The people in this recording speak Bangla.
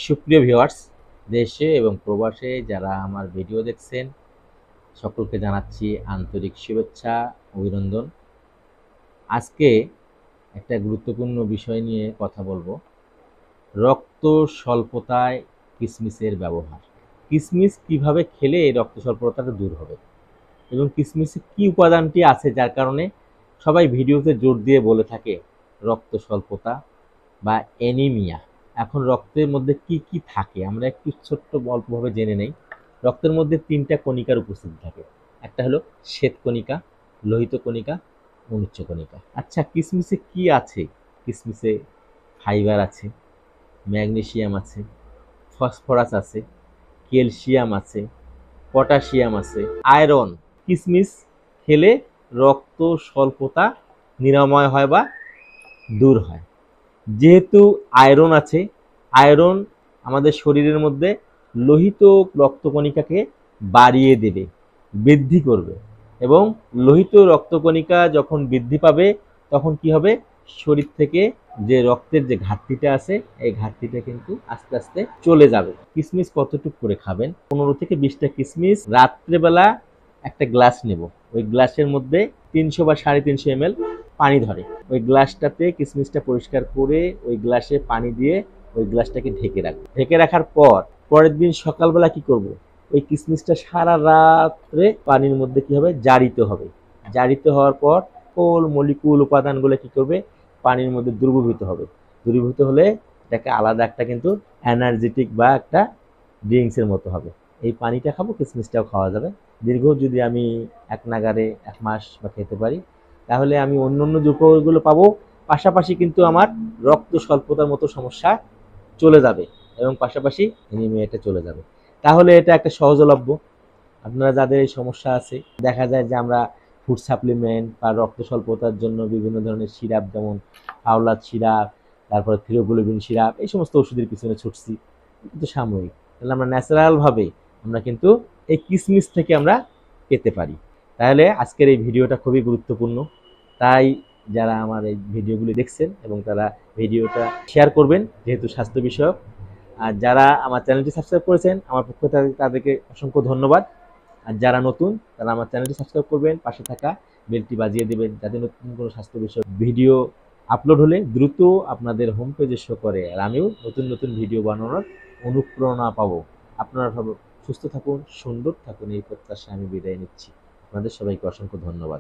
সুপ্রিয় ভিউয়ার্স, দেশে এবং প্রবাসে যারা আমার ভিডিও দেখছেন সকলকে জানাচ্ছি আন্তরিক শুভেচ্ছা, অভিনন্দন। আজকে একটা গুরুত্বপূর্ণ বিষয় নিয়ে কথা বলবো। রক্ত স্বল্পতায় কিসমিসের ব্যবহার। কিসমিস কিভাবে খেলে এই রক্ত স্বল্পতাটা দূর হবে এবং কিসমিসে কি উপাদানটি আছে যার কারণে সবাই ভিডিওতে জোর দিয়ে বলে থাকে রক্ত স্বল্পতা বা অ্যানিমিয়া। এখন রক্তের মধ্যে কি কি থাকে আমরা একটু ছোট্ট অল্পভাবে জেনে নেই। রক্তের মধ্যে ৩টা কণিকার উপস্থিতি থাকে। একটা হলো শ্বেত কণিকা, লোহিত কণিকা, অনুচ্চ কণিকা। আচ্ছা, কিসমিসে কি আছে? কিসমিসে ফাইবার আছে, ম্যাগনেসিয়াম আছে, ফসফরাস আছে, ক্যালসিয়াম আছে, পটাশিয়াম আছে, আয়রন। কিসমিস খেলে রক্ত স্বল্পতা নিরাময় হয় বা দূর হয়। যেহেতু আয়রন আছে, আয়রন আমাদের শরীরের মধ্যে লোহিত রক্তকণিকাকে বাড়িয়ে দেবে, বৃদ্ধি করবে এবং লোহিত রক্তকণিকা যখন বৃদ্ধি পাবে তখন কি হবে, শরীর থেকে যে রক্তের যে ঘাটতিটা আছে এই ঘাটতিটা কিন্তু আস্তে আস্তে চলে যাবে। কিসমিস কতটুকু করে খাবেন? 15 থেকে 20টা কিসমিস রাত্রেবেলা একটা গ্লাস নেব, ওই গ্লাসের মধ্যে 300 বা 350 ml পানি ধরে, ওই গ্লাসটাতে কিসমিসটা পরিষ্কার করে ওই গ্লাসে পানি দিয়ে ওই গ্লাসটাকে ঢেকে রাখবো। ঢেকে রাখার পর পরের দিন সকালবেলা কি করব, ওই কিসমিসটা সারা রাত্রে পানির মধ্যে কি হবে, জারিত হবে। জারিত হওয়ার পর সকল মলিকুল উপাদানগুলো কি করবে, পানির মধ্যে দ্রবীভূত হবে। দ্রবীভূত হলে এটাকে আলাদা একটা কিন্তু এনার্জেটিক বা একটা ড্রিঙ্কসের মতো হবে। এই পানিটা খাবো, কিসমিসটাও খাওয়া যাবে। দীর্ঘ যদি আমি এক নাগারে 1 মাস বা খেতে পারি তাহলে আমি অন্য অন্য যে উপকারগুলো পাবো, পাশাপাশি কিন্তু আমার রক্ত স্বল্পতার মতো সমস্যা চলে যাবে এবং পাশাপাশি অ্যানিমিয়াটা চলে যাবে। তাহলে এটা একটা সহজলভ্য। আপনারা যাদের এই সমস্যা আছে, দেখা যায় যে আমরা ফুড সাপ্লিমেন্ট বা রক্ত স্বল্পতার জন্য বিভিন্ন ধরনের সিরাপ, যেমন হাওলাত সিরাপ, তারপরে থিওগ্লোবিন সিরাপ, এই সমস্ত ওষুধের পিছনে ছুটছি, কিন্তু সাময়িক। তাহলে আমরা ন্যাচারালভাবে আমরা কিন্তু এই কিসমিস থেকে আমরা পেতে পারি। তাহলে আজকের এই ভিডিওটা খুবই গুরুত্বপূর্ণ। তাই যারা আমার এই ভিডিওগুলি দেখছেন এবং তারা ভিডিওটা শেয়ার করবেন, যেহেতু স্বাস্থ্য বিষয়ক। আর যারা আমার চ্যানেলটি সাবস্ক্রাইব করেছেন, আমার পক্ষ থেকে তাদেরকে অসংখ্য ধন্যবাদ। আর যারা নতুন তারা আমার চ্যানেলটি সাবস্ক্রাইব করবেন, পাশে থাকা বেলটি বাজিয়ে দেবেন, যাতে নতুন কোনো স্বাস্থ্য বিষয়ক ভিডিও আপলোড হলে দ্রুত আপনাদের হোম পেজে শো করে, আর আমিও নতুন নতুন ভিডিও বানানোর অনুপ্রেরণা পাবো। আপনারা সবাই সুস্থ থাকুন, সুন্দর থাকুন, এই প্রত্যাশায় আমি বিদায় নিচ্ছি। আপনাদের সবাইকে অসংখ্য ধন্যবাদ।